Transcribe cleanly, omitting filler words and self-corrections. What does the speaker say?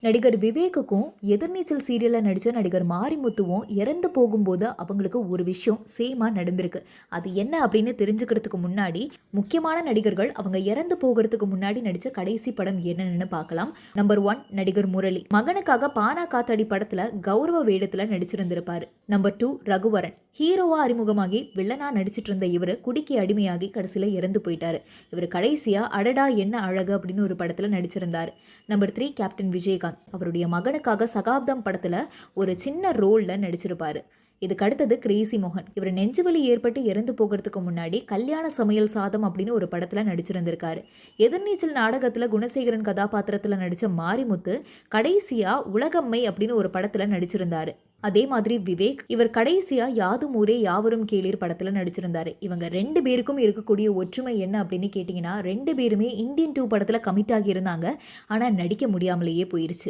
நடிகர் விவேக்குக்கும் எதிர்நீச்சல் சீரியல்ல நடிச்ச நடிகர் மாரிமுத்துவும் இறந்து போகும்போது அவங்களுக்கு ஒரு விஷயம் சேமா நடந்திருக்கு. அது என்ன அப்படின்னு தெரிஞ்சுக்கிறதுக்கு முன்னாடி முக்கியமான நடிகர்கள் அவங்க இறந்து போகிறதுக்கு முன்னாடி நடிச்ச கடைசி படம் என்னன்னு பார்க்கலாம். நம்பர் 1 நடிகர் முரளி மகனுக்காக பானா காத்தாடி படத்துல கௌரவ வேடத்துல நடிச்சிருந்திருப்பாரு. நம்பர் 2 ரகுவரன் ஹீரோவா அறிமுகமாகி வில்லனா நடிச்சிட்டு இருந்த இவரு குடிக்கு அடிமையாகி கடைசியில இறந்து போயிட்டாரு. இவர் கடைசியா அடடா என்ன அழகு அப்படின்னு ஒரு படத்துல நடிச்சிருந்தாரு. நம்பர் 3 கேப்டன் விஜயகாந்த் அவருடைய மகனுக்காக சகாப்தம் படத்துல ஒரு சின்ன ரோல்ல நடிச்சிருப்பாரு. இதுக்கு அடுத்தது கிரேசி மோகன். இவர் நெஞ்சுவலி ஏற்பட்டு இறந்து போகிறதுக்கு முன்னாடி கல்யாண சமையல் சாதம் அப்படின்னு ஒரு படத்துல நடிச்சிருந்திருக்காரு. எதிர்நீச்சல் நாடகத்துல குணசேகரன் கதாபாத்திரத்துல நடிச்ச மாரிமுத்து கடைசியா உலகம்மை அப்படின்னு ஒரு படத்துல நடிச்சிருந்தாரு. அதே மாதிரி விவேக் இவர் கடைசியா யாதும் ஊரே யாவரும் கேளீர் படத்துல நடிச்சிருந்தாரு. இவங்க 2 பேருக்கும் இருக்கக்கூடிய ஒற்றுமை என்ன அப்படின்னு கேட்டீங்கன்னா, 2 பேருமே இந்தியன் 2 படத்துல கமிட் ஆகி இருந்தாங்க. ஆனா நடிக்க முடியாமலேயே போயிருச்சு.